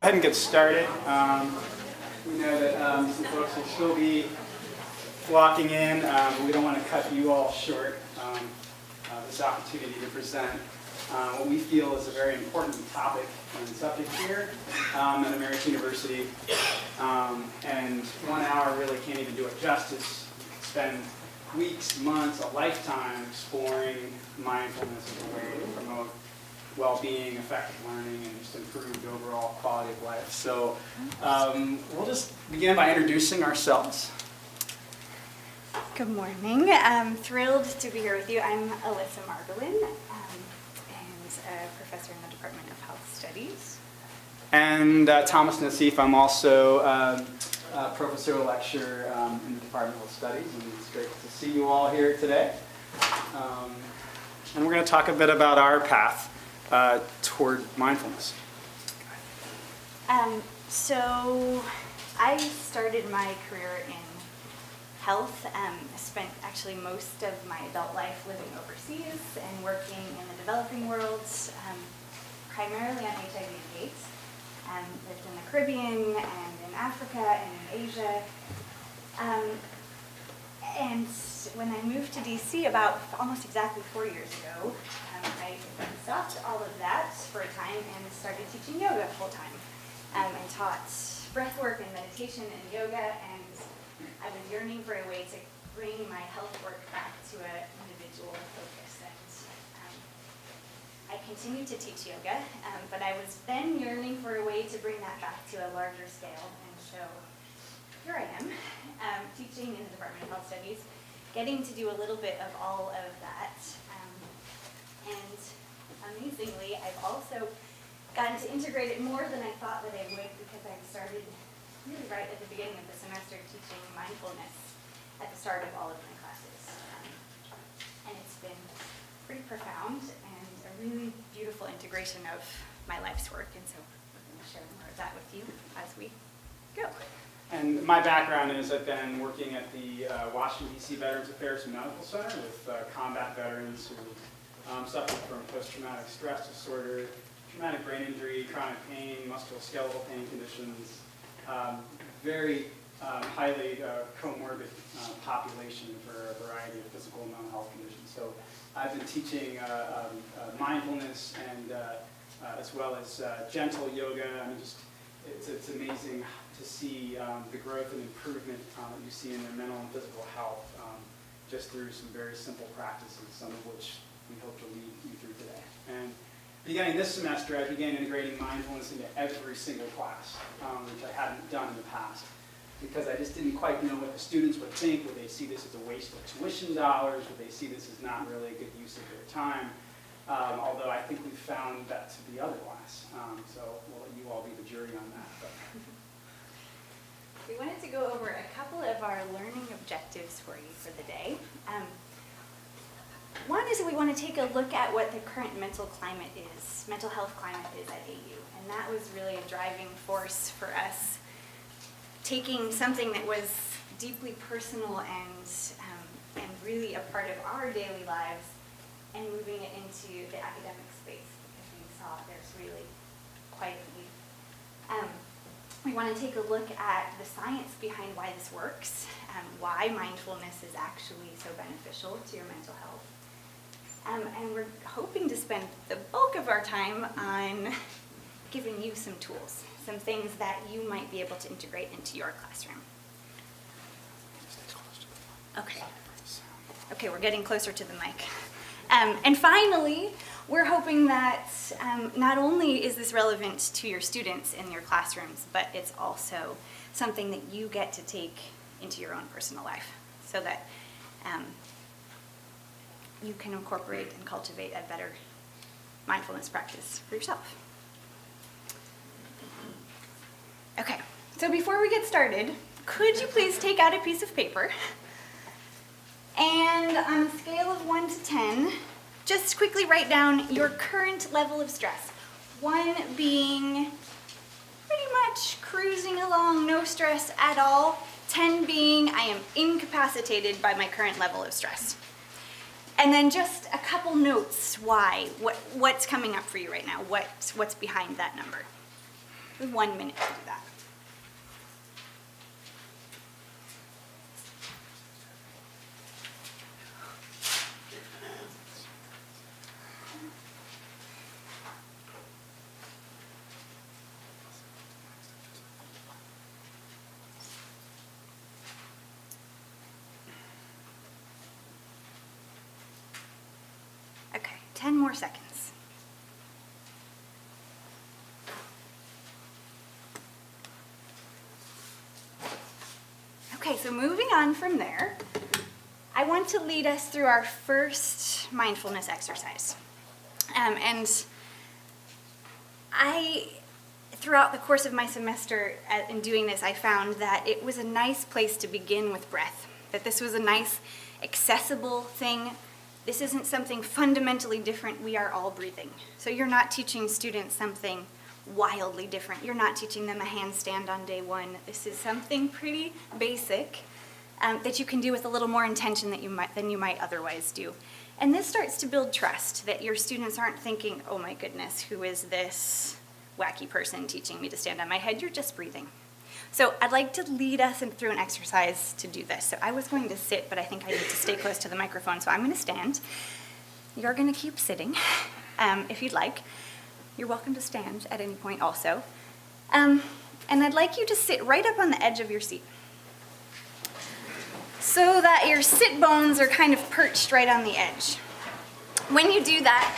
ahead and get started. We know that some folks will still be flocking in, but we don't want to cut you all short. This opportunity to present what we feel is a very important topic and subject here at American University. And 1 hour really can't even do it justice. You could spend weeks, months, a lifetime exploring mindfulness as a way to promote well-being, effective learning, and just improved overall quality of life. So we'll just begin by introducing ourselves. Good morning. I'm thrilled to be here with you. I'm Alyssa Margolin, and a professor in the Department of Health Studies. And Thomas Nassif. I'm also a professor lecturer in the Department of Health Studies, and it's great to see you all here today. And we're going to talk a bit about our path toward mindfulness. So I started my career in health. I spent actually most of my adult life living overseas and working in the developing world, primarily on HIV and AIDS. Lived in the Caribbean and in Africa and in Asia. And when I moved to DC about almost exactly 4 years ago, I stopped all of that for a time and started teaching yoga full time. I taught breathwork and meditation and yoga, and I was yearning for a way to bring my health work back to an individual focus. And I continued to teach yoga, but I was then yearning for a way to bring that back to a larger scale. And so here I am, teaching in the Department of Health Studies, getting to do a little bit of all of that. And amazingly, I've also gotten to integrate it more than I thought that I would, because I started really right at the beginning of the semester teaching mindfulness at the start of all of my classes. And it's been pretty profound and a really beautiful integration of my life's work. And so we're going to share more of that with you as we go. And my background is I've been working at the Washington, D.C. Veterans Affairs Medical Center with combat veterans who suffer from post-traumatic stress disorder, traumatic brain injury, chronic pain, musculoskeletal pain conditions, very highly comorbid population for a variety of physical and mental health conditions. So I've been teaching mindfulness and as well as gentle yoga. I mean, just it's amazing to see the growth and improvement that you see in their mental and physical health just through some very simple practices, some of which we hope to lead you through today. And beginning this semester, I began integrating mindfulness into every single class, which I hadn't done in the past, because I just didn't quite know what the students would think. Would they see this as a waste of tuition dollars? Would they see this as not really a good use of their time? Although I think we've found that to be otherwise. So we'll let you all be the jury on that. But. We wanted to go over a couple of our learning objectives for you for the day. One is that we want to take a look at what the current mental health climate is at AU. And that was really a driving force for us, taking something that was deeply personal and really a part of our daily lives and moving it into the academic space, because we saw there's really quite a need. We want to take a look at the science behind why this works, why mindfulness is actually so beneficial to your mental health. And we're hoping to spend the bulk of our time on giving you some tools, some things that you might be able to integrate into your classroom. Okay, we're getting closer to the mic. And finally, we're hoping that not only is this relevant to your students in your classrooms, but it's also something that you get to take into your own personal life, so that you can incorporate and cultivate a better mindfulness practice for yourself. Okay, so before we get started, could you please take out a piece of paper and on a scale of 1 to 10, just quickly write down your current level of stress. 1 being pretty much cruising along, no stress at all. 10 being I am incapacitated by my current level of stress. And then just a couple notes why, what's coming up for you right now, what's behind that number. 1 minute to do that. Okay, 10 more seconds. Okay, so moving on from there, I want to lead us through our first mindfulness exercise. And throughout the course of my semester in doing this, I found that it was a nice place to begin with breath, that this was a nice, accessible thing. This isn't something fundamentally different. We are all breathing. So you're not teaching students something wildly different. You're not teaching them a handstand on day one. This is something pretty basic that you can do with a little more intention than you might otherwise do. And this starts to build trust, that your students aren't thinking, oh my goodness, who is this wacky person teaching me to stand on my head? You're just breathing. So I'd like to lead us through an exercise to do this. So I was going to sit, but I think I need to stay close to the microphone, so I'm going to stand. You're going to keep sitting, if you'd like. You're welcome to stand at any point also. And I'd like you to sit right up on the edge of your seat, so that your sit bones are kind of perched right on the edge. When you do that,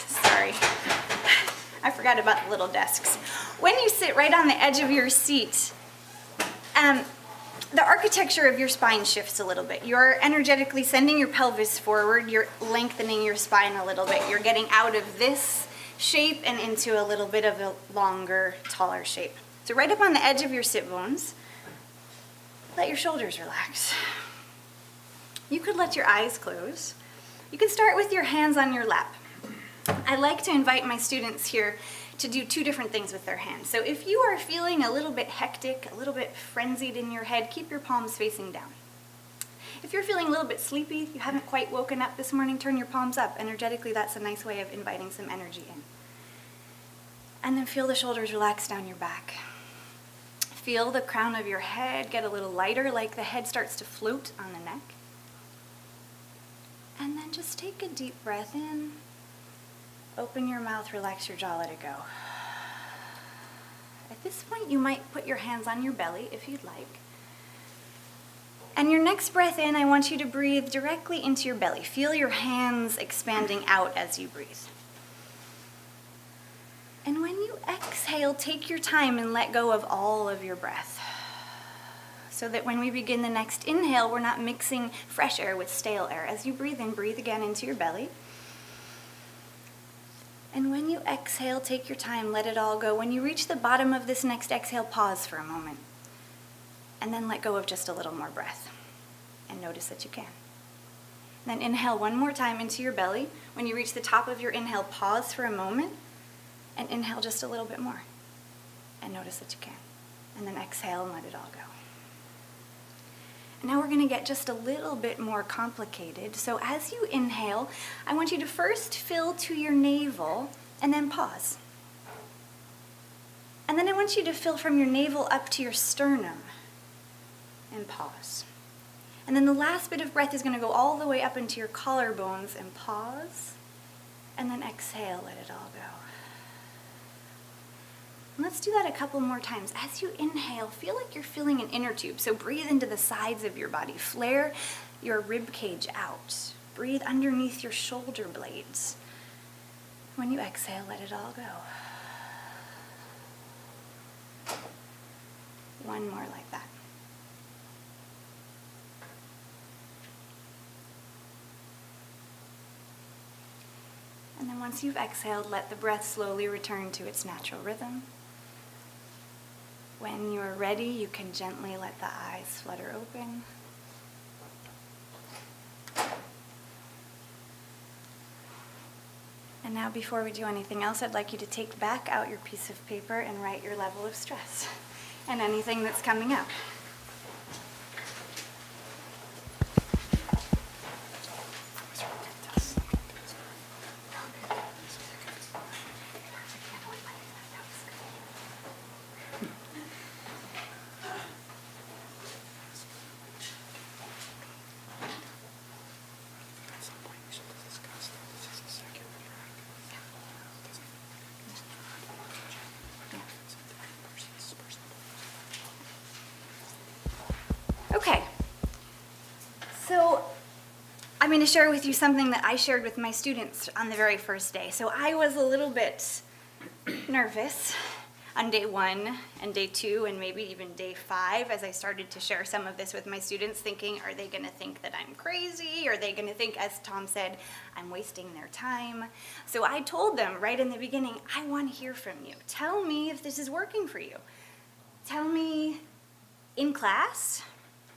sorry, I forgot about the little desks. When you sit right on the edge of your seat, the architecture of your spine shifts a little bit. You're energetically sending your pelvis forward, you're lengthening your spine a little bit. You're getting out of this shape and into a little bit of a longer, taller shape. So right up on the edge of your sit bones, let your shoulders relax. You could let your eyes close. You can start with your hands on your lap. I like to invite my students here to do 2 different things with their hands. So if you are feeling a little bit hectic, a little bit frenzied in your head, keep your palms facing down. If you're feeling a little bit sleepy, you haven't quite woken up this morning, turn your palms up. Energetically, that's a nice way of inviting some energy in. And then feel the shoulders relax down your back. Feel the crown of your head get a little lighter, like the head starts to float on the neck. And then just take a deep breath in. Open your mouth, relax your jaw, let it go. At this point, you might put your hands on your belly if you'd like. And your next breath in, I want you to breathe directly into your belly. Feel your hands expanding out as you breathe. And when you exhale, take your time and let go of all of your breath, so that when we begin the next inhale, we're not mixing fresh air with stale air. As you breathe in, breathe again into your belly. And when you exhale, take your time, let it all go. When you reach the bottom of this next exhale, pause for a moment. And then let go of just a little more breath. And notice that you can. Then inhale one more time into your belly. When you reach the top of your inhale, pause for a moment. And inhale just a little bit more. And notice that you can. And then exhale and let it all go. Now we're going to get just a little bit more complicated. So as you inhale, I want you to first fill to your navel and then pause. And then I want you to fill from your navel up to your sternum and pause. And then the last bit of breath is going to go all the way up into your collarbones and pause. And then exhale, let it all go. And let's do that a couple more times. As you inhale, feel like you're filling an inner tube. So breathe into the sides of your body. Flare your rib cage out. Breathe underneath your shoulder blades. When you exhale, let it all go. One more like that. And then once you've exhaled, let the breath slowly return to its natural rhythm. When you're ready, you can gently let the eyes flutter open. And now before we do anything else, I'd like you to take back out your piece of paper and write your level of stress and anything that's coming up. So I'm going to share with you something that I shared with my students on the very first day. So I was a little bit nervous on day 1 and day 2 and maybe even day 5 as I started to share some of this with my students, thinking, are they going to think that I'm crazy? Are they going to think, as Tom said, I'm wasting their time? So I told them right in the beginning, I want to hear from you. Tell me if this is working for you. Tell me in class.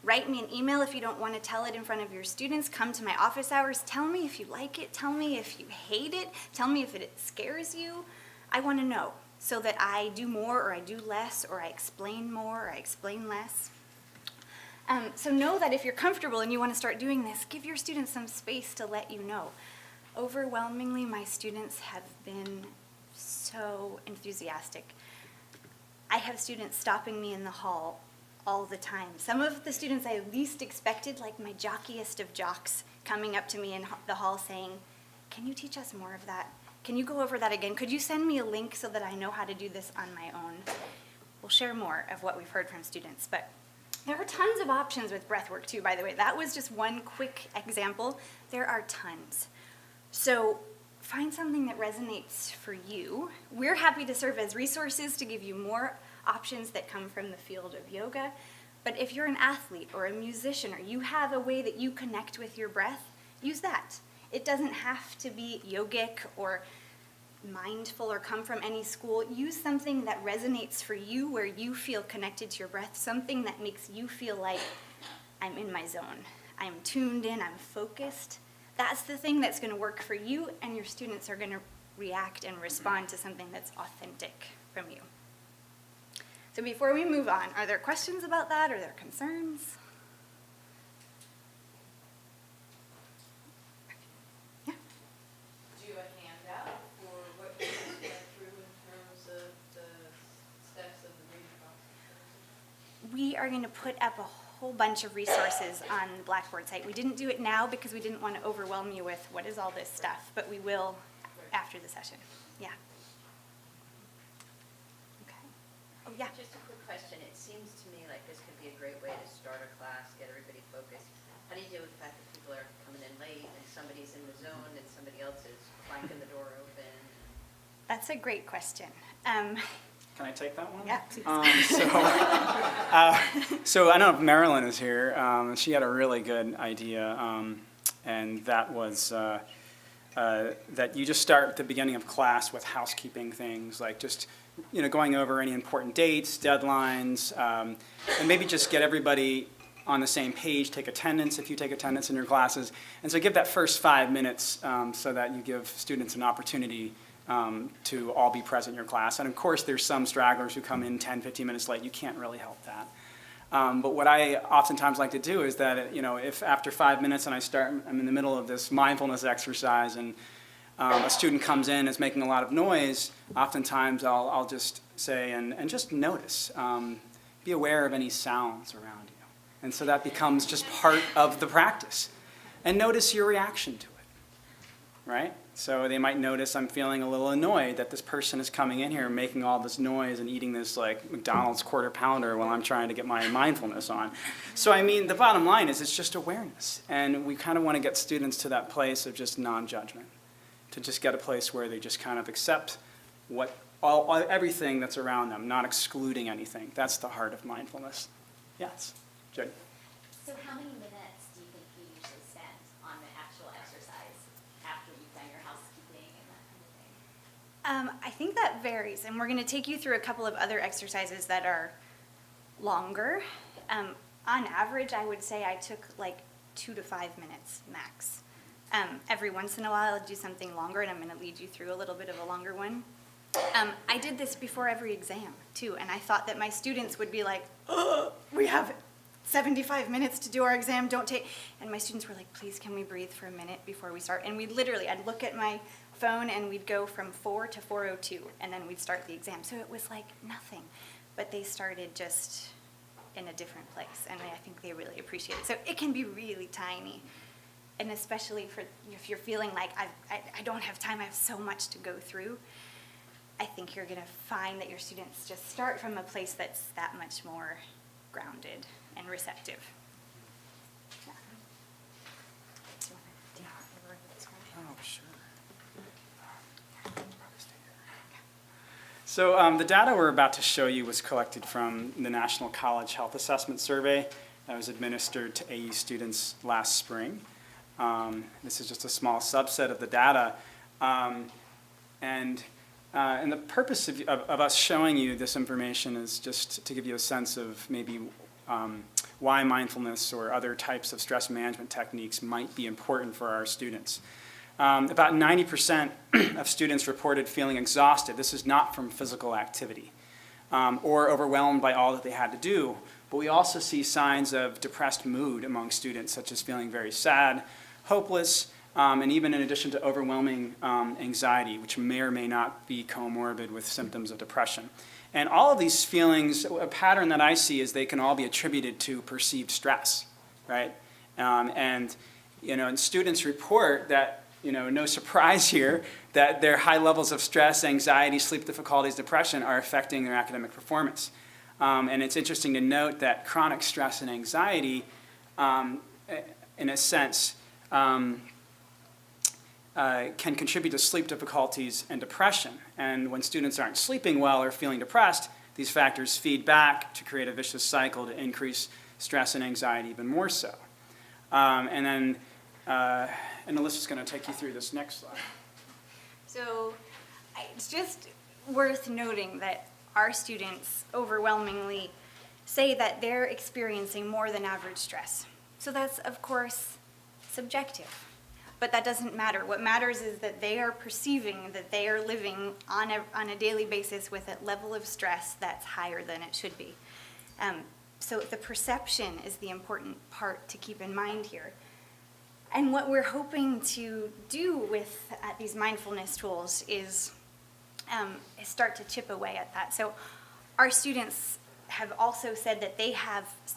Write me an email if you don't want to tell it in front of your students. Come to my office hours. Tell me if you like it. Tell me if you hate it. Tell me if it scares you. I want to know, so that I do more or I do less, or I explain more or I explain less. So know that if you're comfortable and you want to start doing this, give your students some space to let you know. Overwhelmingly, my students have been so enthusiastic. I have students stopping me in the hall all the time. Some of the students I least expected, like my jockiest of jocks, coming up to me in the hall saying, can you teach us more of that? Can you go over that again? Could you send me a link so that I know how to do this on my own? We'll share more of what we've heard from students, but there are tons of options with breathwork too, by the way. That was just one quick example. There are tons. So find something that resonates for you. We're happy to serve as resources to give you more options that come from the field of yoga. But if you're an athlete or a musician, or you have a way that you connect with your breath, use that. It doesn't have to be yogic or mindful or come from any school. Use something that resonates for you, where you feel connected to your breath, something that makes you feel like I'm in my zone. I'm tuned in, I'm focused. That's the thing that's going to work for you, and your students are going to react and respond to something that's authentic from you. So before we move on, are there questions about that? Are there concerns? Yeah. Do you have a handout for what you just went through in terms of the steps of the reading process? We are going to put up a whole bunch of resources on the Blackboard site. We didn't do it now because we didn't want to overwhelm you with what is all this stuff, but we will after the session. Yeah. Okay. Oh, yeah. Just a quick question. It seems to me like this could be a great way to start a class, get everybody focused. How do you deal with the fact that people are coming in late and somebody's in the zone and somebody else is clanking the door open? That's a great question. Can I take that one? Yeah, please. So I don't know if Marilyn is here. She had a really good idea, and that was that you just start at the beginning of class with housekeeping things, like just going over any important dates, deadlines, and maybe just get everybody on the same page, take attendance if you take attendance in your classes. And so give that first 5 minutes so that you give students an opportunity to all be present in your class. And of course, there's some stragglers who come in 10, 15 minutes late. You can't really help that. But what I oftentimes like to do is that, if after 5 minutes and I'm in the middle of this mindfulness exercise and a student comes in and is making a lot of noise, oftentimes I'll just say, and just notice, be aware of any sounds around you. And so that becomes just part of the practice. And notice your reaction to it, right? So they might notice I'm feeling a little annoyed that this person is coming in here making all this noise and eating this like McDonald's quarter pounder while I'm trying to get my mindfulness on. So I mean, the bottom line is it's just awareness. And we kind of want to get students to that place of just non-judgment, to just get a place where they just kind of accept everything that's around them, not excluding anything. That's the heart of mindfulness. Yes, Jody. So how many minutes do you think you usually spend on the actual exercise after you've done your housekeeping and that kind of thing? I think that varies, and we're going to take you through a couple of other exercises that are longer. On average, I would say I took like 2 to 5 minutes max. Every once in a while, I'll do something longer, and I'm going to lead you through a little bit of a longer one. I did this before every exam, too, and I thought that my students would be like, oh, we have 75 minutes to do our exam, don't take, and my students were like, please can we breathe for a minute before we start? And I'd look at my phone and we'd go from 4 to 4:02, and then we'd start the exam. So it was like nothing, but they started just in a different place, and I think they really appreciate it. So it can be really tiny, and especially if you're feeling like I don't have time, I have so much to go through, I think you're going to find that your students just start from a place that's that much more grounded and receptive. Yeah. So the data we're about to show you was collected from the National College Health Assessment Survey that was administered to AU students last spring. This is just a small subset of the data. And the purpose of us showing you this information is just to give you a sense of maybe why mindfulness or other types of stress management techniques might be important for our students. About 90% of students reported feeling exhausted. This is not from physical activity or overwhelmed by all that they had to do. But we also see signs of depressed mood among students, such as feeling very sad, hopeless, and even in addition to overwhelming anxiety, which may or may not be comorbid with symptoms of depression. And all of these feelings, a pattern that I see is they can all be attributed to perceived stress, right? And students report that, no surprise here, that their high levels of stress, anxiety, sleep difficulties, depression are affecting their academic performance. And it's interesting to note that chronic stress and anxiety, in a sense, can contribute to sleep difficulties and depression. And when students aren't sleeping well or feeling depressed, these factors feed back to create a vicious cycle to increase stress and anxiety even more so. And Alyssa's going to take you through this next slide. So it's just worth noting that our students overwhelmingly say that they're experiencing more than average stress. So that's, of course, subjective. But that doesn't matter. What matters is that they are perceiving that they are living on a daily basis with a level of stress that's higher than it should be. So the perception is the important part to keep in mind here. And what we're hoping to do with these mindfulness tools is start to chip away at that. So our students have also said that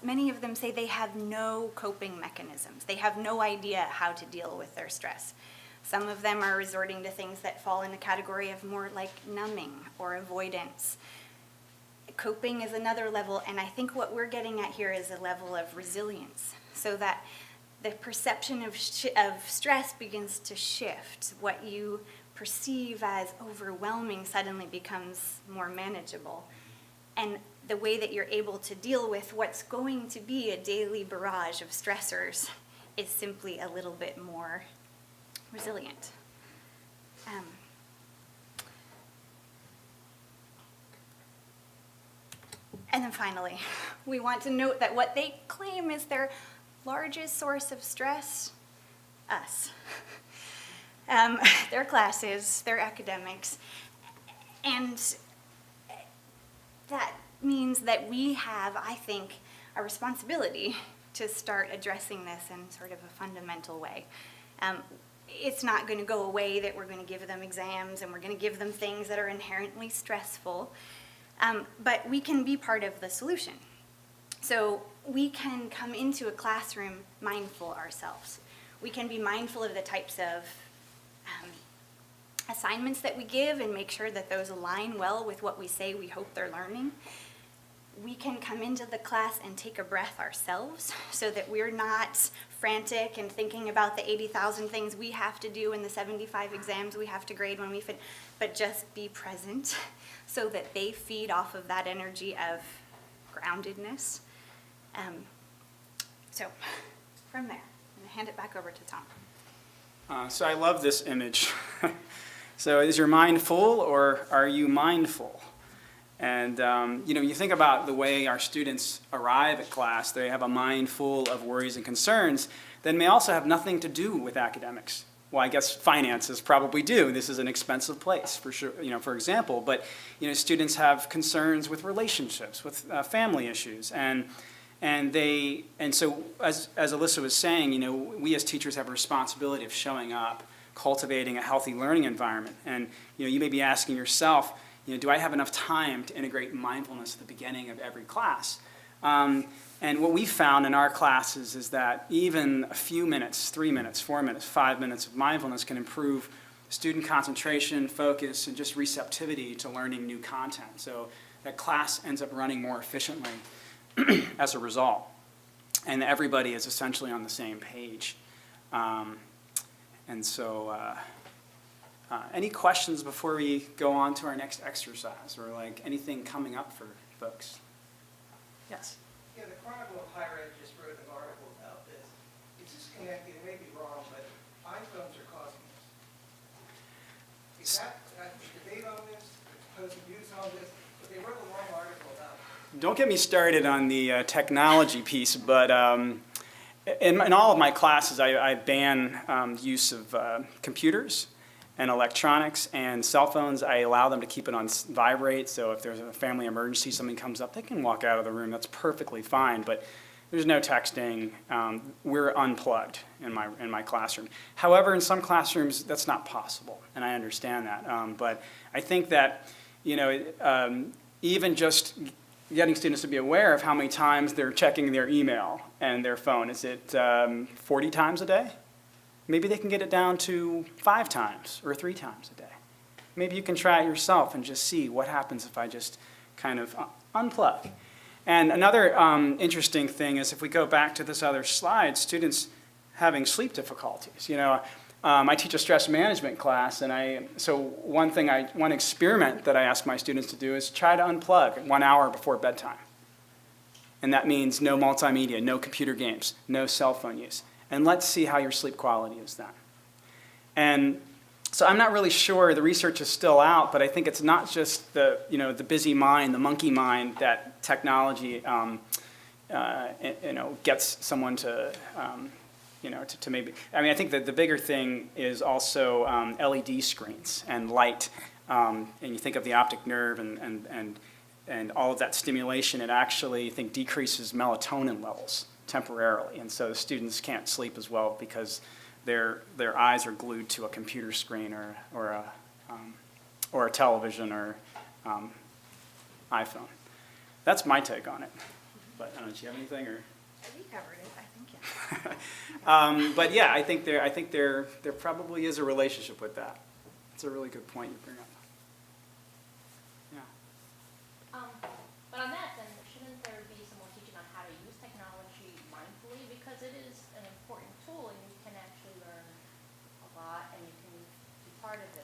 many of them say they have no coping mechanisms. They have no idea how to deal with their stress. Some of them are resorting to things that fall in the category of more like numbing or avoidance. Coping is another level, and I think what we're getting at here is a level of resilience, so that the perception of stress begins to shift. What you perceive as overwhelming suddenly becomes more manageable. And the way that you're able to deal with what's going to be a daily barrage of stressors is simply a little bit more resilient. And then finally, we want to note that what they claim is their largest source of stress, us. Their classes, their academics, and that means that we have, I think, a responsibility to start addressing this in sort of a fundamental way. It's not going to go away that we're going to give them exams and we're going to give them things that are inherently stressful, but we can be part of the solution. So we can come into a classroom mindful ourselves. We can be mindful of the types of assignments that we give and make sure that those align well with what we say we hope they're learning. We can come into the class and take a breath ourselves so that we're not frantic and thinking about the 80,000 things we have to do and the 75 exams we have to grade when we fit, but just be present so that they feed off of that energy of groundedness. So from there, I'm going to hand it back over to Tom. So I love this image. So is your mind full or are you mindful? And you think about the way our students arrive at class, they have a mind full of worries and concerns that may also have nothing to do with academics. Well, I guess finances probably do. This is an expensive place, for sure, for example. But students have concerns with relationships, with family issues, and so as Alyssa was saying, we as teachers have a responsibility of showing up, cultivating a healthy learning environment. And you may be asking yourself, do I have enough time to integrate mindfulness at the beginning of every class? And what we found in our classes is that even a few minutes, 3 minutes, 4 minutes, 5 minutes of mindfulness can improve student concentration, focus, and just receptivity to learning new content. So that class ends up running more efficiently as a result. And everybody is essentially on the same page. And so Any questions before we go on to our next exercise, or like anything coming up for folks? Yes? Yeah, the Chronicle of Higher Ed just wrote an article about this. It's disconnected, it may be wrong, but iPhones are causing this. Is that, debate on this, opposing views on this, but they wrote a long article about it. Don't get me started on the technology piece, but in all of my classes, I ban use of computers and electronics and cell phones. I allow them to keep it on vibrate, so if there's a family emergency, something comes up, they can walk out of the room. That's perfectly fine, but there's no texting. We're unplugged in my classroom. However, in some classrooms, that's not possible, and I understand that. But I think that, even just getting students to be aware of how many times they're checking their email and their phone. Is it 40 times a day? Maybe they can get it down to 5 times or 3 times a day. Maybe you can try it yourself and just see what happens if I just kind of unplug. And another interesting thing is, if we go back to this other slide, students having sleep difficulties. I teach a stress management class, and so one experiment that I ask my students to do is try to unplug 1 hour before bedtime. And that means no multimedia, no computer games, no cell phone use. And let's see how your sleep quality is then. And so I'm not really sure, the research is still out, but I think it's not just the busy mind, the monkey mind, that technology gets someone to maybe, I think that the bigger thing is also LED screens and light. And you think of the optic nerve and all of that stimulation, it actually, I think, decreases melatonin levels temporarily. And so students can't sleep as well because their eyes are glued to a computer screen or a television or iPhone. That's my take on it. But I don't know, do you have anything? Or? We covered it, I think, yeah. But yeah, I think there probably is a relationship with that. It's a really good point you bring up. Yeah. But on that, then, shouldn't there be some more teaching on how to use technology mindfully? Because it is an important tool, and you can actually learn a lot, and you can be part of it.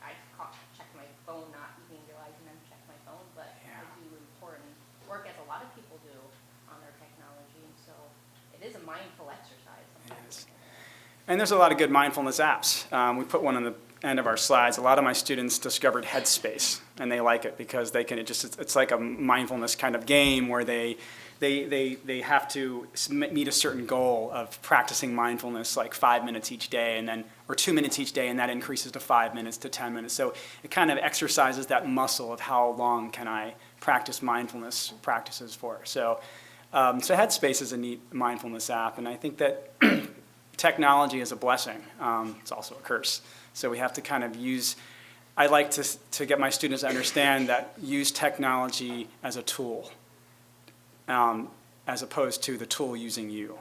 I check my phone, not even realizing I'm checking my phone, but Yeah. I do important work, as a lot of people do, on their technology, and so it is a mindful exercise. It is. And there's a lot of good mindfulness apps. We put one on the end of our slides. A lot of my students discovered Headspace, and they like it because it's like a mindfulness kind of game where they have to meet a certain goal of practicing mindfulness, like 5 minutes each day, or 2 minutes each day, and that increases to 5 minutes to 10 minutes. So it kind of exercises that muscle of how long can I practice mindfulness practices for. So Headspace is a neat mindfulness app, and I think that technology is a blessing. It's also a curse. So we have to kind of I like to get my students to understand that use technology as a tool, as opposed to the tool using you.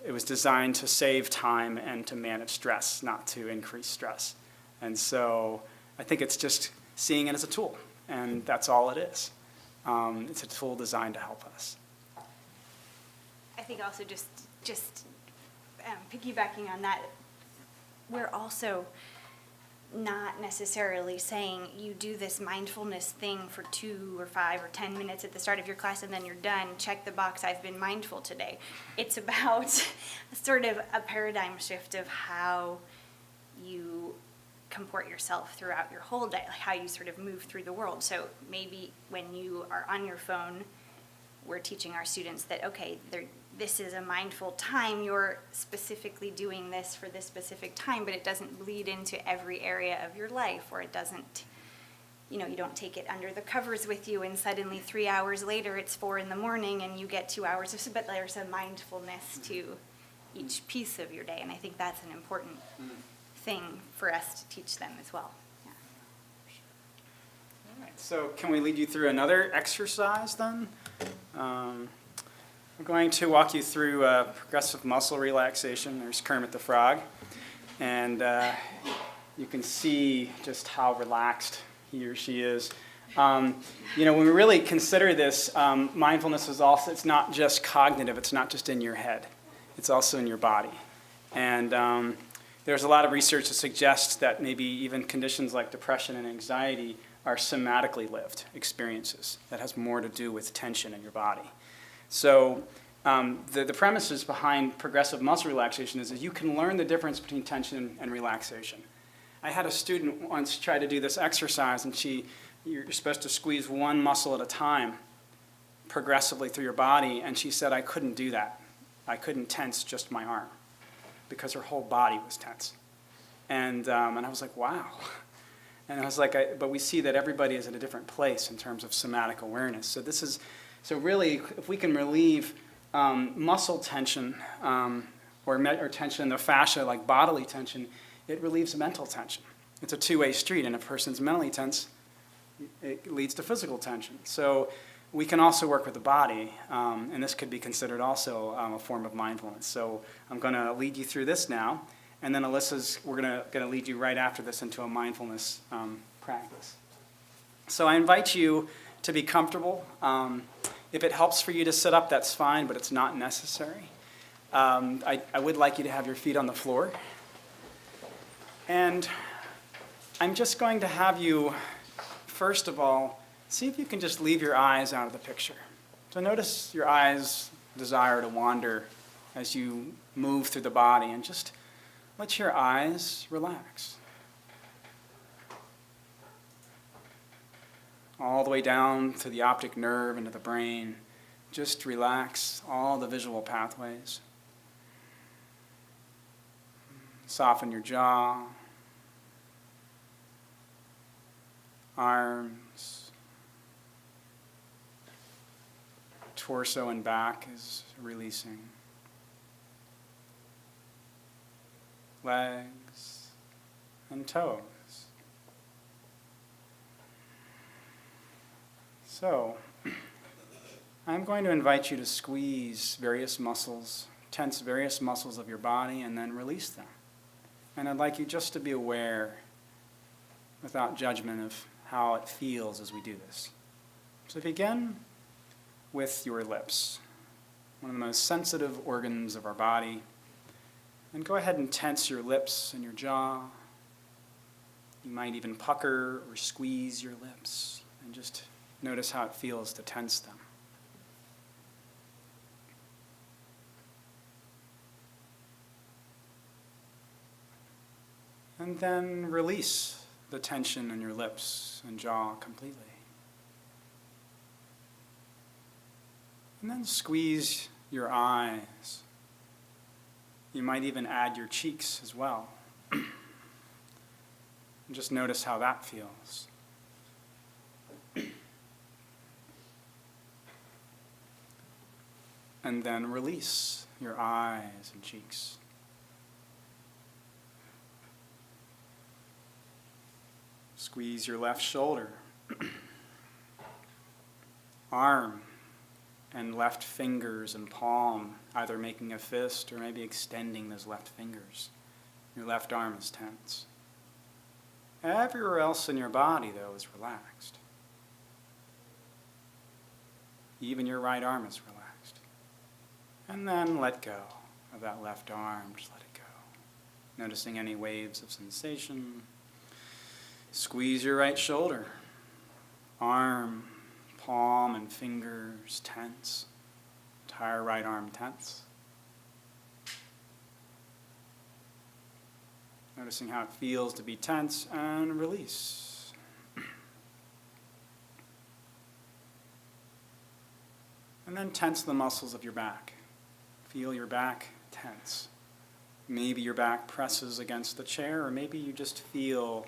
It was designed to save time and to manage stress, not to increase stress. And so I think it's just seeing it as a tool, and that's all it is. It's a tool designed to help us. I think also just piggybacking on that, we're also not necessarily saying you do this mindfulness thing for 2 or 5 or 10 minutes at the start of your class and then you're done. Check the box, I've been mindful today. It's about sort of a paradigm shift of how you comport yourself throughout your whole day, like how you sort of move through the world. So maybe when you are on your phone, we're teaching our students that, okay, this is a mindful time, you're specifically doing this for this specific time, but it doesn't bleed into every area of your life, or it doesn't, you don't take it under the covers with you and suddenly 3 hours later it's 4 in the morning and you get 2 hours of, but there's a mindfulness to each piece of your day, and I think that's an important thing for us to teach them as well. Yeah. All right, so can we lead you through another exercise then? We're going to walk you through progressive muscle relaxation. There's Kermit the Frog. And you can see just how relaxed he or she is. When we really consider this, mindfulness is also, it's not just cognitive, it's not just in your head. It's also in your body. And, there's a lot of research that suggests that maybe even conditions like depression and anxiety are somatically lived experiences that has more to do with tension in your body. So the premises behind progressive muscle relaxation is that you can learn the difference between tension and relaxation. I had a student once try to do this exercise, and you're supposed to squeeze one muscle at a time progressively through your body, and she said, I couldn't do that. I couldn't tense just my arm because her whole body was tense. And I was like, wow. And I was like, but we see that everybody is at a different place in terms of somatic awareness. So really, if we can relieve muscle tension or tension in the fascia, like bodily tension, it relieves mental tension. It's a two-way street, and if a person's mentally tense, it leads to physical tension. So we can also work with the body, and this could be considered also a form of mindfulness. So I'm going to lead you through this now, and then we're going to lead you right after this into a mindfulness practice. So I invite you to be comfortable. If it helps for you to sit up, that's fine, but it's not necessary. I would like you to have your feet on the floor. And I'm just going to have you, first of all, see if you can just leave your eyes out of the picture. So notice your eyes' desire to wander as you move through the body, and just let your eyes relax. All the way down to the optic nerve into the brain. Just relax all the visual pathways. Soften your jaw, arms, torso and back is releasing. Legs and toes. So, I'm going to invite you to squeeze various muscles, tense various muscles of your body, and then release them. And I'd like you just to be aware, without judgment, of how it feels as we do this. So begin with your lips, one of the most sensitive organs of our body. And go ahead and tense your lips and your jaw. You might even pucker or squeeze your lips, and just notice how it feels to tense them. And then release the tension in your lips and jaw completely. And then squeeze your eyes. You might even add your cheeks as well. And just notice how that feels. And then release your eyes and cheeks. Squeeze your left shoulder, arm, and left fingers and palm, either making a fist or maybe extending those left fingers. Your left arm is tense. Everywhere else in your body, though, is relaxed. Even your right arm is relaxed. And then let go of that left arm. Just let it go. Noticing any waves of sensation. Squeeze your right shoulder. Arm, palm, and fingers tense. Entire right arm tense. Noticing how it feels to be tense, and release. And then tense the muscles of your back. Feel your back tense. Maybe your back presses against the chair, or maybe you just feel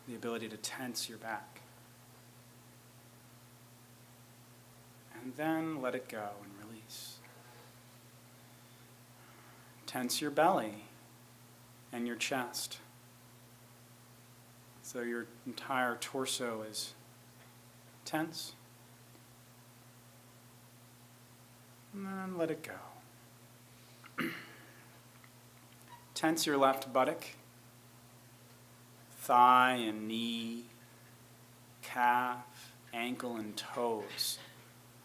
the ability to tense your back. And then let it go and release. Tense your belly and your chest. So your entire torso is tense. And then let it go. Tense your left buttock, thigh and knee, calf, ankle, and toes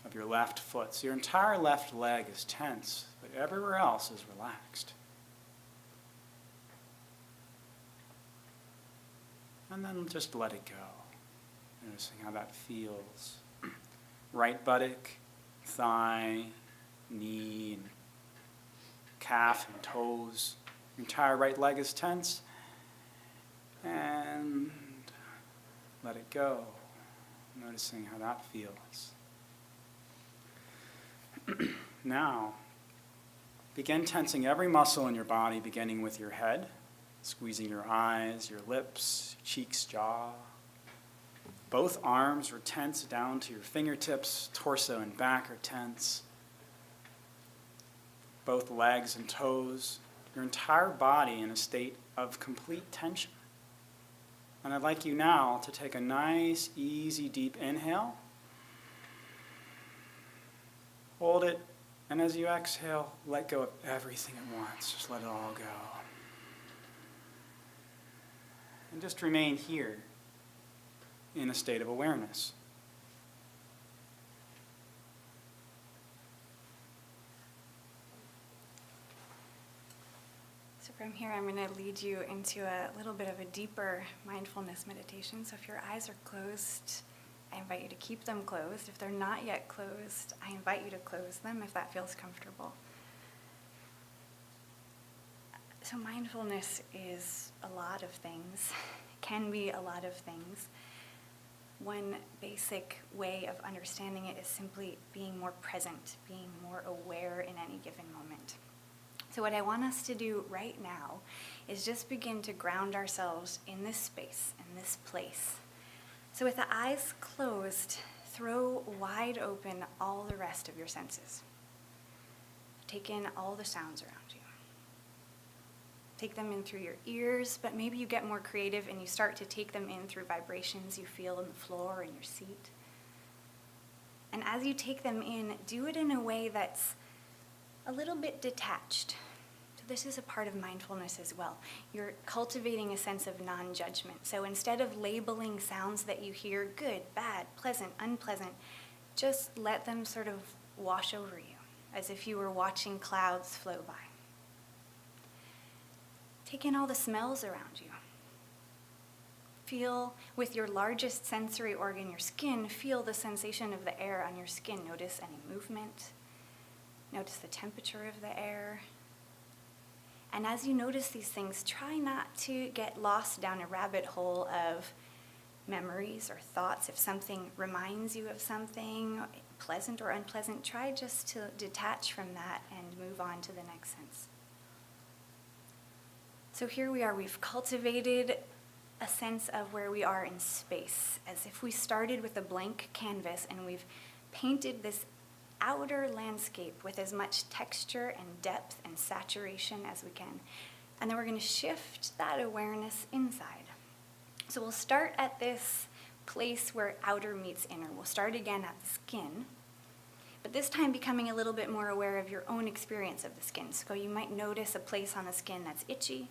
of your left foot. So your entire left leg is tense, but everywhere else is relaxed. And then just let it go. Noticing how that feels. Right buttock, thigh, knee, and calf and toes. Your entire right leg is tense. And let it go. Noticing how that feels. Now, begin tensing every muscle in your body, beginning with your head, squeezing your eyes, your lips, cheeks, jaw. Both arms are tense down to your fingertips, torso and back are tense. Both legs and toes, your entire body in a state of complete tension. And I'd like you now to take a nice, easy, deep inhale. Hold it, and as you exhale, let go of everything at once. Just let it all go. And just remain here in a state of awareness. So from here, I'm going to lead you into a little bit of a deeper mindfulness meditation. So if your eyes are closed, I invite you to keep them closed. If they're not yet closed, I invite you to close them if that feels comfortable. So mindfulness is a lot of things, can be a lot of things. One basic way of understanding it is simply being more present, being more aware in any given moment. So what I want us to do right now is just begin to ground ourselves in this space, in this place. So with the eyes closed, throw wide open all the rest of your senses. Take in all the sounds around you. Take them in through your ears, but maybe you get more creative and you start to take them in through vibrations you feel on the floor or in your seat. And as you take them in, do it in a way that's a little bit detached. So this is a part of mindfulness as well. You're cultivating a sense of non-judgment. So instead of labeling sounds that you hear good, bad, pleasant, unpleasant, just let them sort of wash over you as if you were watching clouds flow by. Take in all the smells around you. Feel with your largest sensory organ, your skin, feel the sensation of the air on your skin. Notice any movement. Notice the temperature of the air. And as you notice these things, try not to get lost down a rabbit hole of memories or thoughts. If something reminds you of something, pleasant or unpleasant, try just to detach from that and move on to the next sense. So here we are, we've cultivated a sense of where we are in space, as if we started with a blank canvas and we've painted this outer landscape with as much texture and depth and saturation as we can. And then we're going to shift that awareness inside. So we'll start at this place where outer meets inner. We'll start again at the skin, but this time becoming a little bit more aware of your own experience of the skin. So you might notice a place on the skin that's itchy,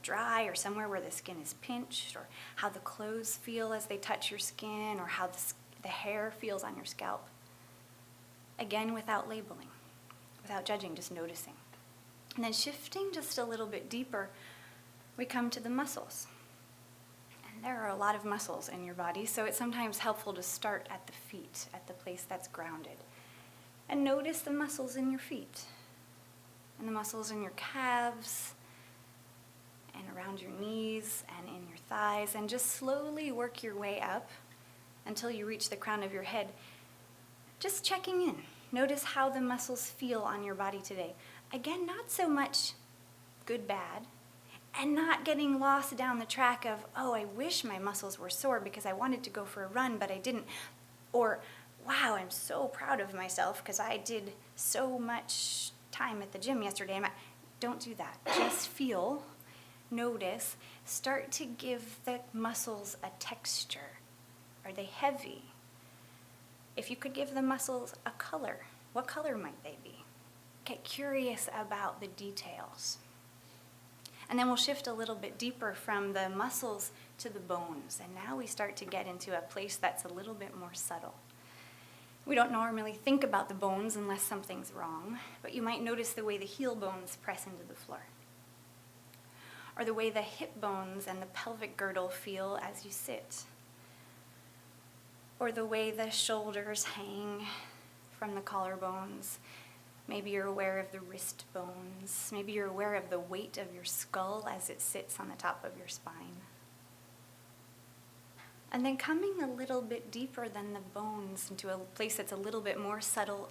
dry, or somewhere where the skin is pinched, or how the clothes feel as they touch your skin, or how the hair feels on your scalp. Again, without labeling, without judging, just noticing. And then shifting just a little bit deeper, we come to the muscles. And there are a lot of muscles in your body, so it's sometimes helpful to start at the feet, at the place that's grounded. And notice the muscles in your feet, and the muscles in your calves, and around your knees and in your thighs, and just slowly work your way up until you reach the crown of your head. Just checking in. Notice how the muscles feel on your body today. Again, not so much good, bad, and not getting lost down the track of, oh, I wish my muscles were sore because I wanted to go for a run, but I didn't. Or, wow, I'm so proud of myself because I did so much time at the gym yesterday. Don't do that. Just feel. Notice, start to give the muscles a texture. Are they heavy? If you could give the muscles a color, what color might they be? Get curious about the details. And then we'll shift a little bit deeper from the muscles to the bones. And now we start to get into a place that's a little bit more subtle. We don't normally think about the bones unless something's wrong, but you might notice the way the heel bones press into the floor. or the way the hip bones and the pelvic girdle feel as you sit, or the way the shoulders hang from the collarbones. Maybe you're aware of the wrist bones. Maybe you're aware of the weight of your skull as it sits on the top of your spine. And then coming a little bit deeper than the bones into a place that's a little bit more subtle,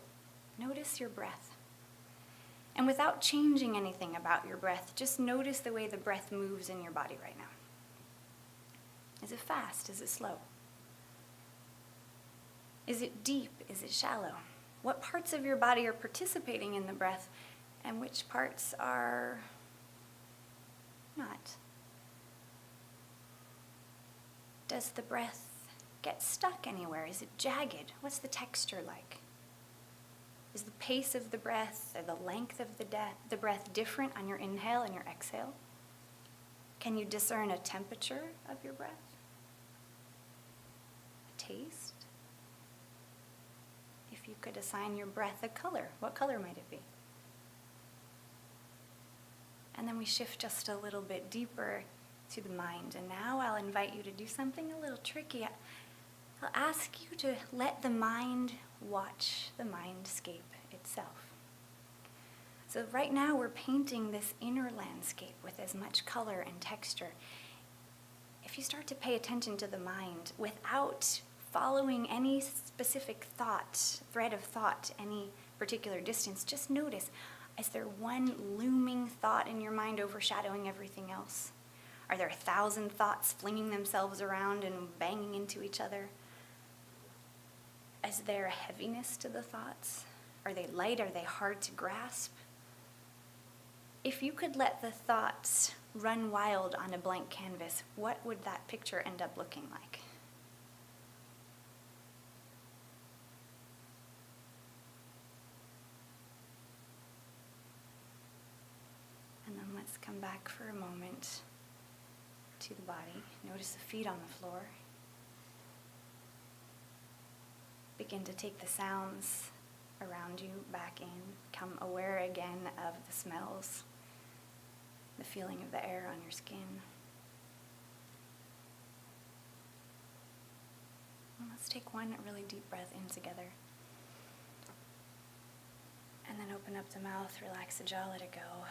notice your breath. And without changing anything about your breath, just notice the way the breath moves in your body right now. Is it fast? Is it slow? Is it deep? Is it shallow? What parts of your body are participating in the breath and which parts are not? Does the breath get stuck anywhere? Is it jagged? What's the texture like? Is the pace of the breath or the length of the breath different on your inhale and your exhale? Can you discern a temperature of your breath? A taste? If you could assign your breath a color, what color might it be? And then we shift just a little bit deeper to the mind. And now I'll invite you to do something a little tricky. I'll ask you to let the mind watch the mindscape itself. So right now we're painting this inner landscape with as much color and texture. If you start to pay attention to the mind without following any specific thought, thread of thought, any particular distance, just notice, is there one looming thought in your mind overshadowing everything else? Are there 1,000 thoughts flinging themselves around and banging into each other? Is there a heaviness to the thoughts? Are they light? Are they hard to grasp? If you could let the thoughts run wild on a blank canvas, what would that picture end up looking like? And then let's come back for a moment to the body. Notice the feet on the floor. Begin to take the sounds around you back in. Become aware again of the smells, the feeling of the air on your skin. And let's take one really deep breath in together. And then open up the mouth, relax the jaw, let it go.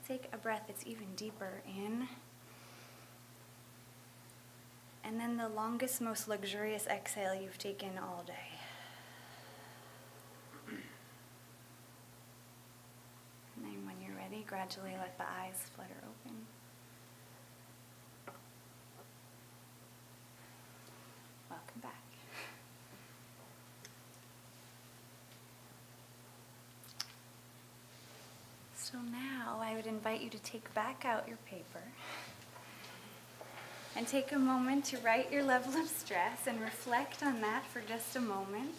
Take a breath that's even deeper in. And then the longest, most luxurious exhale you've taken all day. And then when you're ready, gradually let the eyes flutter open. Welcome back. So now I would invite you to take back out your paper and take a moment to write your level of stress and reflect on that for just a moment.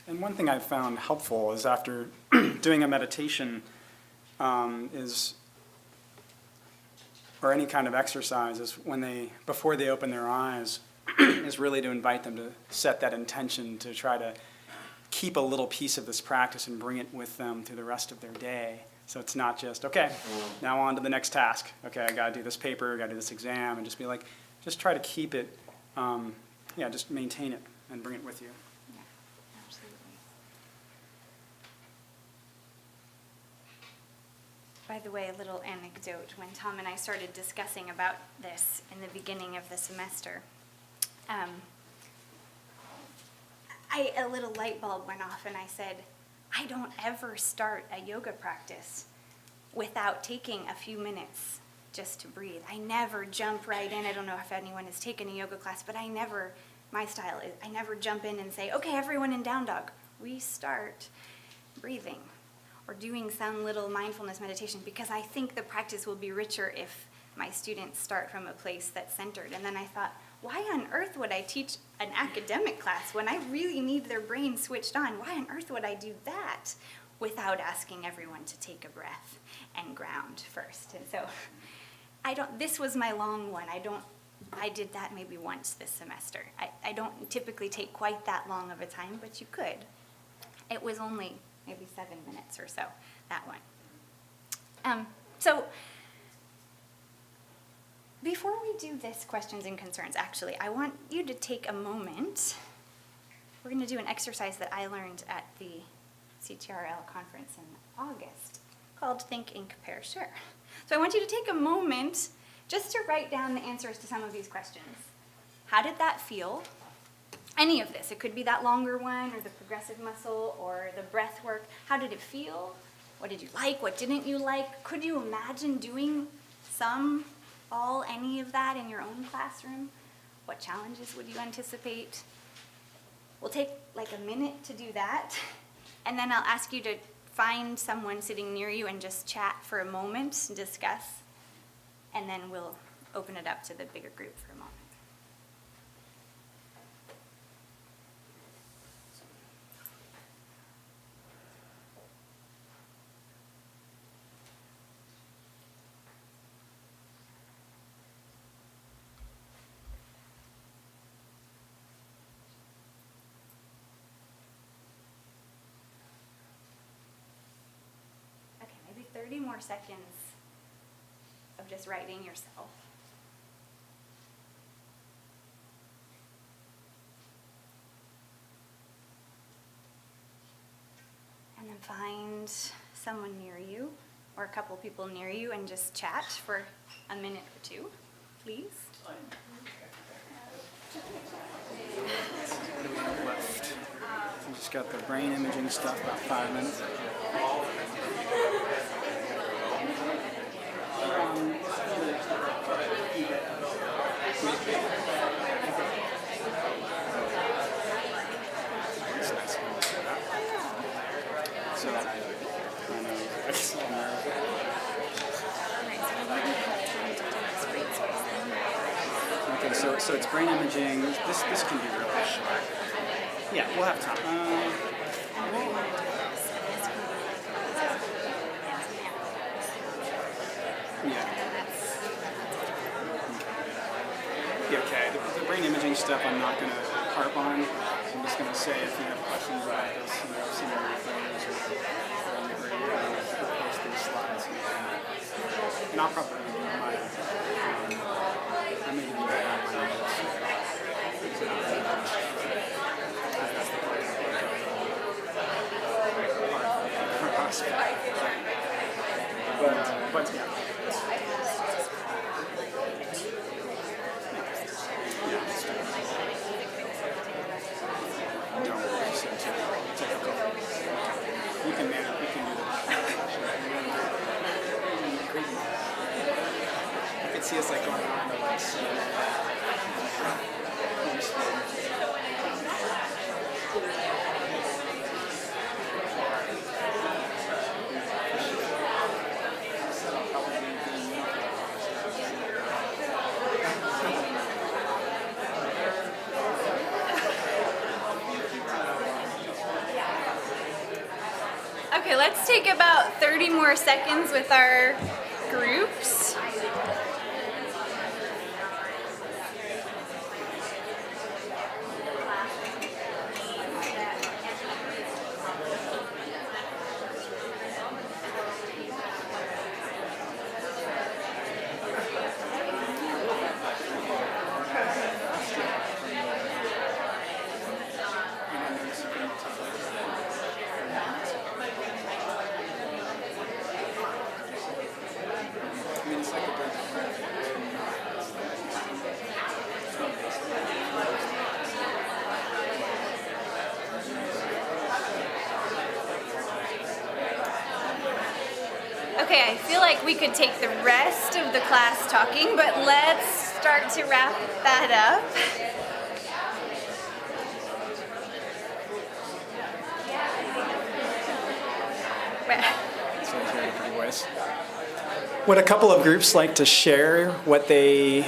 And one thing I've found helpful is after doing a meditation or any kind of exercise is before they open their eyes, is really to invite them to set that intention to try to keep a little piece of this practice and bring it with them through the rest of their day. So it's not just, okay, now on to the next task. Okay, I got to do this paper, I got to do this exam, and just be like, just try to keep it, just maintain it and bring it with you. Yeah, absolutely. By the way, a little anecdote. When Tom and I started discussing about this in the beginning of the semester, a little light bulb went off and I said, I don't ever start a yoga practice without taking a few minutes just to breathe. I never jump right in. I don't know if anyone has taken a yoga class, but my style is, I never jump in and say, okay, everyone in down dog. We start breathing or doing some little mindfulness meditation because I think the practice will be richer if my students start from a place that's centered. And then I thought, why on earth would I teach an academic class when I really need their brain switched on? Why on earth would I do that without asking everyone to take a breath and ground first. And so this was my long one. I did that maybe once this semester. I don't typically take quite that long of a time, but you could. It was only maybe 7 minutes or so, that one. So before we do this questions and concerns, actually, I want you to take a moment. We're going to do an exercise that I learned at the CTRL conference in August called Think, Ink, Compare, Share. So I want you to take a moment just to write down the answers to some of these questions. How did that feel? Any of this. It could be that longer one or the progressive muscle or the breath work. How did it feel? What did you like? What didn't you like? Could you imagine doing some, all, any of that in your own classroom? What challenges would you anticipate? We'll take like a minute to do that, and then I'll ask you to find someone sitting near you and just chat for a moment and discuss, and then we'll open it up to the bigger group for a moment. Okay, maybe 30 more seconds of just writing yourself. And then find someone near you or a couple people near you and just chat for a minute or two, please. What do we have left? We just got the brain imaging stuff, about 5 minutes. So that kind of okay, so it's brain imaging. This can be really short. Yeah, we'll have time. Yeah, okay. The brain imaging stuff I'm not going to harp on. I'm just going to say if you have questions about this, send me your phones or post these slides. And I'll probably do my, I may even have my notes. That's the part but yeah. You can manage, you can do that. I could see us like going around the like Okay, let's take about 30 more seconds with our groups. Okay, I feel like we could take the rest of the class talking, but let's start to wrap that up. Would a couple of groups like to share what they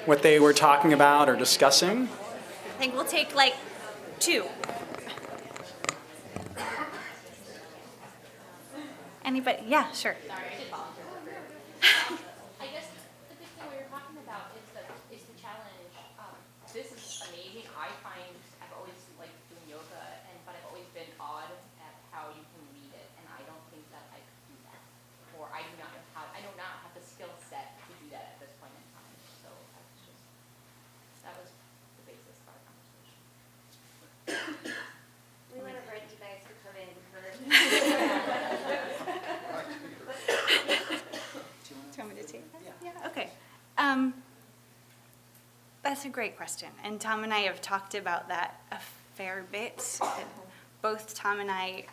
were talking about or discussing? I think we'll take like 2. Anybody? Yeah, sure. Sorry, I did volunteer for it. I guess the big thing we were talking about is the challenge. This is amazing. I find I've always liked doing yoga, but I've always been awed at how you can lead it, and I don't think that I could do that, or I do not know how. I do not have the skill set to do that at this point in time. So that was the basis of our conversation. We would have read you guys to come in for. Do you want me to take that? Yeah. Okay. That's a great question. And Tom and I have talked about that a fair bit. Both Tom and I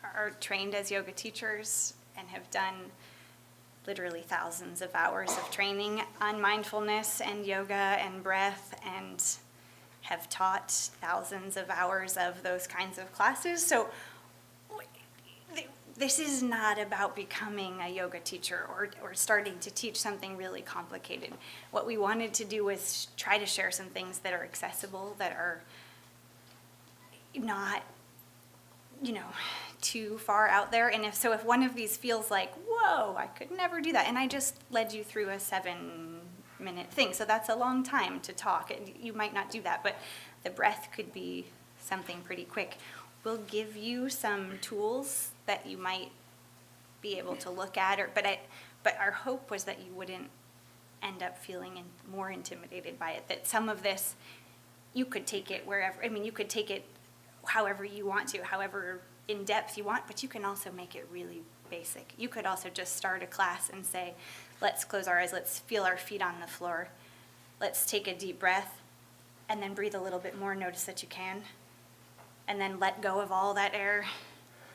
are trained as yoga teachers and have done literally thousands of hours of training on mindfulness and yoga and breath, and have taught thousands of hours of those kinds of classes. So this is not about becoming a yoga teacher or starting to teach something really complicated. What we wanted to do was try to share some things that are accessible, that are not, too far out there. And if one of these feels like, whoa, I could never do that, and I just led you through a 7-minute thing, so that's a long time to talk. You might not do that, but the breath could be something pretty quick. We'll give you some tools that you might be able to look at, but our hope was that you wouldn't end up feeling more intimidated by it, that some of this, you could take it wherever, you could take it however you want to, however in depth you want, but you can also make it really basic. You could also just start a class and say, let's close our eyes, let's feel our feet on the floor, let's take a deep breath, and then breathe a little bit more, notice that you can, and then let go of all that air,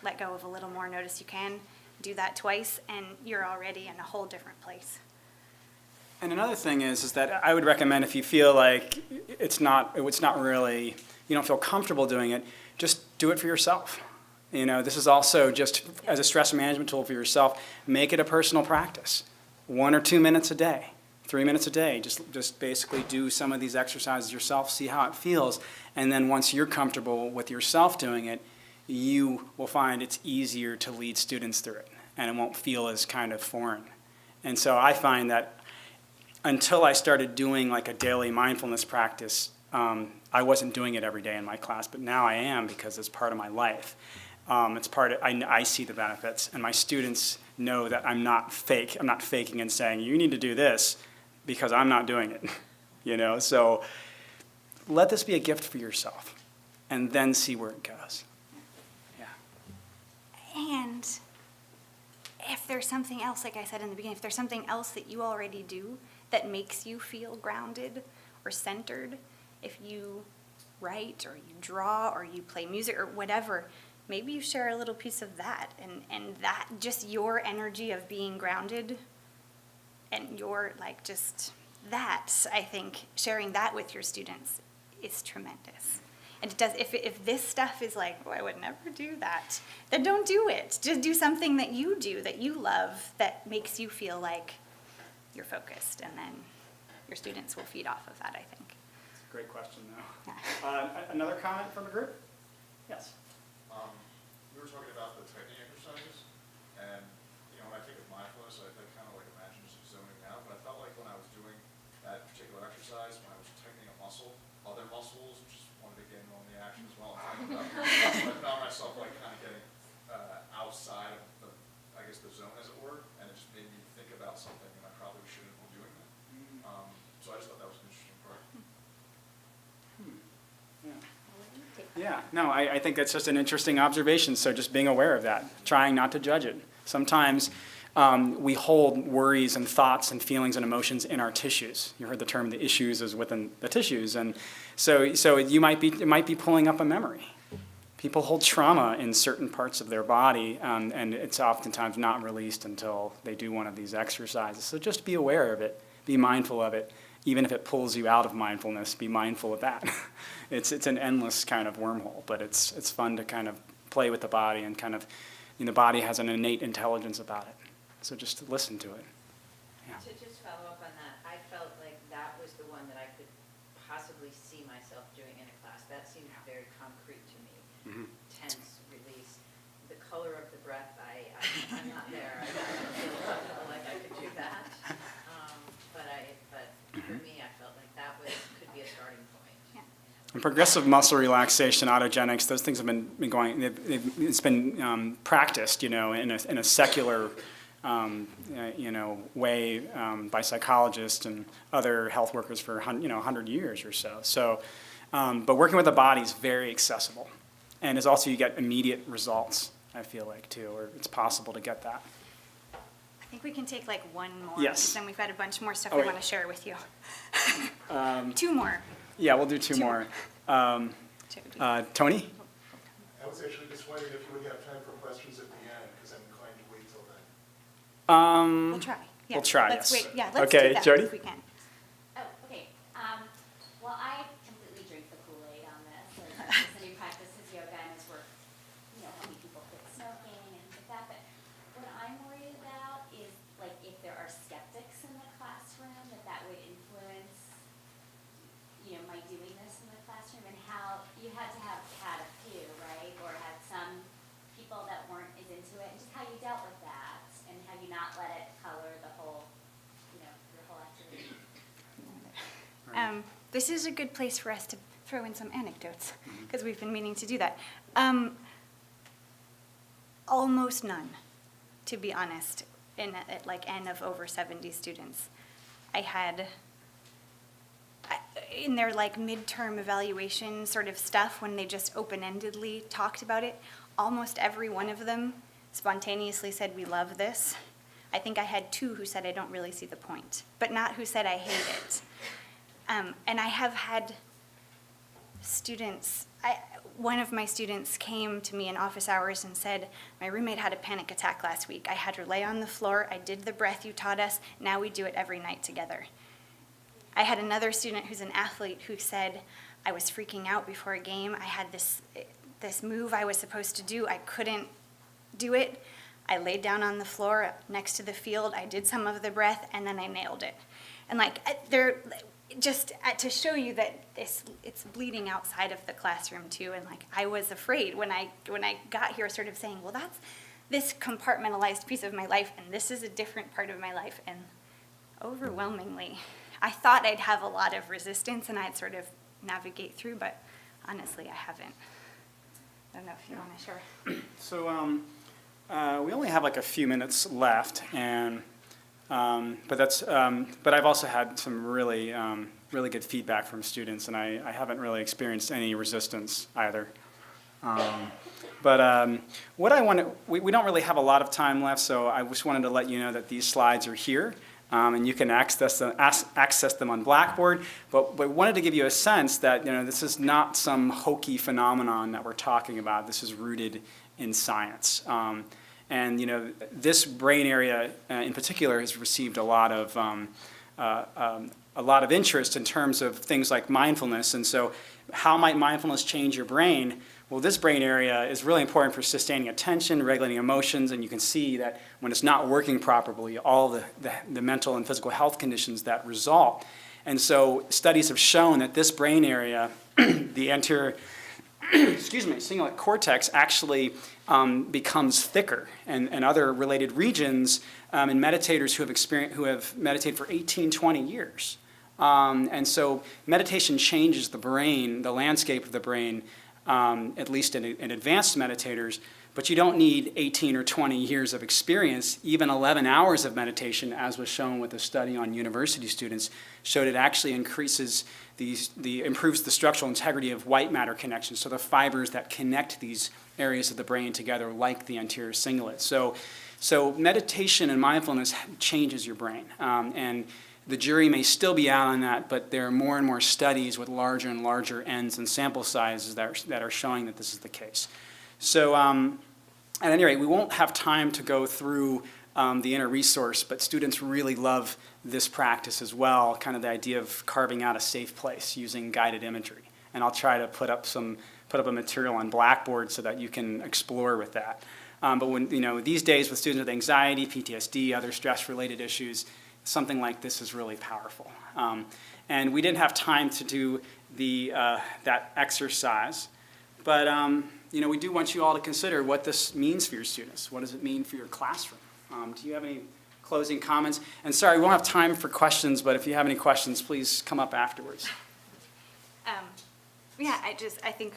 let go of a little more, notice you can. Do that twice, and you're already in a whole different place. And another thing is that I would recommend, if you feel like it's not really, you don't feel comfortable doing it, just do it for yourself. This is also just as a stress management tool for yourself. Make it a personal practice. 1 or 2 minutes a day, 3 minutes a day. Just basically do some of these exercises yourself, see how it feels, and then once you're comfortable with yourself doing it, you will find it's easier to lead students through it, and it won't feel as kind of foreign. And so I find that until I started doing like a daily mindfulness practice, I wasn't doing it every day in my class, but now I am, because it's part of my life. I see the benefits, and my students know that I'm not faking and saying, you need to do this, because I'm not doing it. So let this be a gift for yourself, and then see where it goes. And if there's something else, like I said in the beginning, if there's something else that you already do that makes you feel grounded or centered, if you write or you draw or you play music or whatever, maybe you share a little piece of that, and that, just your energy of being grounded and your, just that, I think, sharing that with your students is tremendous. And it does, if this stuff is like, oh, I would never do that, then don't do it. Just do something that you do, that you love, that makes you feel like you're focused, and then your students will feed off of that, I think. It's a great question, though. Yeah. Another comment from the group? Yes. We were talking about the tightening exercises, and when I think of mindfulness, I kind of imagine just zoning out, but I felt like when I was doing that particular exercise, when I was tightening a muscle, other muscles just wanted to get in on the action as well. And I found myself kind of getting outside of the zone, as it were, and it just made me think about something, and I probably shouldn't be doing that. So I just thought that was an interesting part. Yeah, no, I think that's just an interesting observation, so just being aware of that, trying not to judge it. Sometimes we hold worries and thoughts and feelings and emotions in our tissues. You heard the term, the issues is within the tissues, and so it might be pulling up a memory. People hold trauma in certain parts of their body, and it's oftentimes not released until they do one of these exercises. So just be aware of it, be mindful of it. Even if it pulls you out of mindfulness, be mindful of that. It's an endless kind of wormhole, but it's fun to kind of play with the body, and kind of, the body has an innate intelligence about it. So just listen to it. Yeah. To just follow up on that, I felt like that was the one that I could possibly see myself doing in a class. That seemed very concrete to me. Tense, release. The color of the breath I'm not there. I don't feel like I could do that. But for me, I felt like that could be a starting point. Yeah. And progressive muscle relaxation, autogenics, those things have been going. It's been practiced, in a secular, way by psychologists and other health workers for 100 years or so. So, but working with the body is very accessible, and is also you get immediate results. I feel like too, or it's possible to get that. I think we can take like one more. Yes. Because then we've got a bunch more stuff Oh, we wait. want to share with you. 2 more. Yeah, we'll do 2 more. Tony? I was actually just wondering if you would have time for questions at the end, because I'm inclined to wait till then. We'll try. Yeah. We'll try, Let's yes. wait. Yeah, let's Okay, do that Jody? if we can. Oh, okay. Well, I completely drink the Kool-Aid on this. As somebody who practices yoga and has worked, helping people quit smoking and things like that. But what I'm worried about is, like, if there are skeptics in the classroom, that would influence, my doing this in the classroom, and how you had to have had a few, right? Or had some people that weren't as into it, and just how you dealt with that, and how you not let it color the whole, your whole activity. This is a good place for us to throw in some anecdotes, because we've been meaning to do that. Almost none, to be honest, in N of over 70 students. I had, in their midterm evaluation sort of stuff, when they just open-endedly talked about it, almost every one of them spontaneously said, we love this. I think I had 2 who said, I don't really see the point, but not who said, I hate it. And I have had students, one of my students came to me in office hours and said, my roommate had a panic attack last week. I had her lay on the floor. I did the breath you taught us. Now we do it every night together. I had another student who's an athlete who said, I was freaking out before a game. I had this move I was supposed to do. I couldn't do it. I laid down on the floor next to the field. I did some of the breath, and then I nailed it. And they're just to show you that it's bleeding outside of the classroom too. And I was afraid when I got here, sort of saying, well, that's this compartmentalized piece of my life, and this is a different part of my life. And overwhelmingly, I thought I'd have a lot of resistance and I'd sort of navigate through, but honestly, I haven't. I don't know if you want to share. So we only have a few minutes left, and but I've also had some really good feedback from students, and I haven't really experienced any resistance either. But what I want to, we don't really have a lot of time left, so I just wanted to let you know that these slides are here. And you can access them on Blackboard, but wanted to give you a sense that this is not some hokey phenomenon that we're talking about. This is rooted in science, and this brain area in particular has received a lot of interest in terms of things like mindfulness. And so, how might mindfulness change your brain? Well, this brain area is really important for sustaining attention, regulating emotions, and you can see that when it's not working properly, all the mental and physical health conditions that result. And so studies have shown that this brain area, the anterior cingulate cortex, actually becomes thicker, and other related regions in meditators who have meditated for 18, 20 years. And so meditation changes the brain, the landscape of the brain, at least in advanced meditators, but you don't need 18 or 20 years of experience. Even 11 hours of meditation, as was shown with a study on university students, showed it actually improves the structural integrity of white matter connections, so the fibers that connect these areas of the brain together, like the anterior cingulate. So meditation and mindfulness changes your brain, and the jury may still be out on that, but there are more and more studies with larger and larger n's and sample sizes that are showing that this is the case. So at any rate, we won't have time to go through the inner resource, but students really love this practice as well, kind of the idea of carving out a safe place using guided imagery. And I'll try to put up a material on Blackboard so that you can explore with that. But when these days with students with anxiety, PTSD, other stress-related issues, something like this is really powerful. And we didn't have time to do that exercise, but we do want you all to consider what this means for your students. What does it mean for your classroom? Do you have any closing comments? And sorry, we won't have time for questions, but if you have any questions, please come up afterwards. Yeah, I think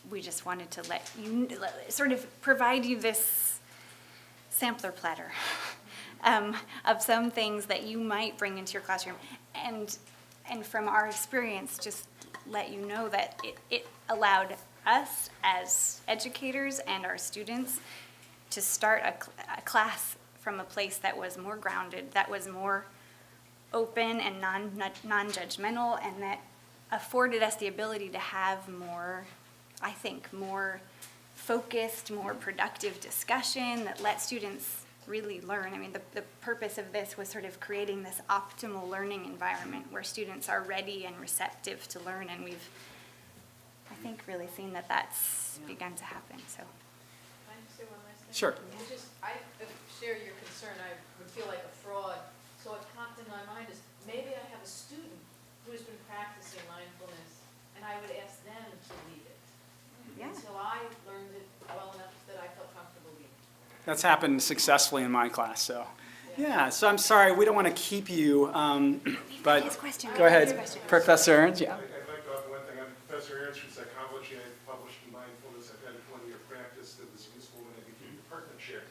we just wanted to sort of provide you this sampler platter of some things that you might bring into your classroom. And from our experience, just let you know that it allowed us as educators and our students to start a class from a place that was more grounded, that was more open and non-judgmental, and that afforded us the ability to have more, I think, more focused, more productive discussion that let students really learn. I mean, the purpose of this was sort of creating this optimal learning environment where students are ready and receptive to learn, and we've, I think, really seen that that's begun to happen, so. Can I just say one last thing? Sure. I share your concern, I would feel like a fraud, so what popped in my mind is, maybe I have a student who's been practicing mindfulness, and I would ask them to lead it. Yeah. Until I learned it well enough that I felt comfortable leading. That's happened successfully in my class, so. Yeah, so I'm sorry, we don't want to keep you, but His question. go ahead, Professor Ernst, yeah. I'd like to offer one thing. I'm Professor Ernst from psychology. I published in mindfulness. I've had a 20-year practice that was useful when I became department chair.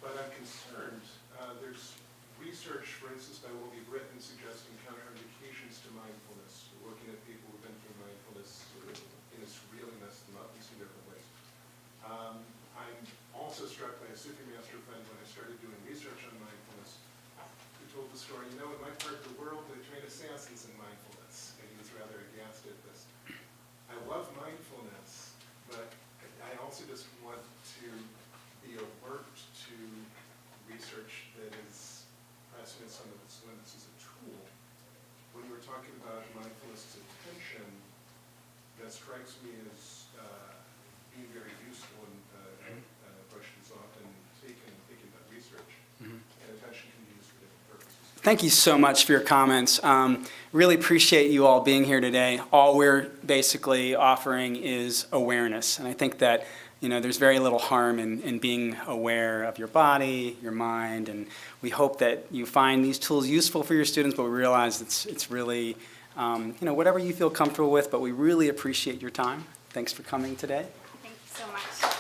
But I'm concerned. There's research, for instance, by Will Britton suggesting counterindications to mindfulness, looking at people who've been through mindfulness, and it's really messed them up in some different ways. I'm also struck by a Sufi master friend when I started doing research on mindfulness, who told the story, in my part of the world, they train assassins in mindfulness, and he was rather aghast at this. I love mindfulness, but I also just want to be alert to research that is pressing in some of its limits as a tool. When we're talking about mindfulness as attention, that strikes me as being very useful and approach is often taken by research, and attention can be used for different purposes. Thank you so much for your comments. Really appreciate you all being here today. All we're basically offering is awareness, and I think that there's very little harm in being aware of your body, your mind, and we hope that you find these tools useful for your students, but we realize it's really, whatever you feel comfortable with, but we really appreciate your time. Thanks for coming today. Thank you so much.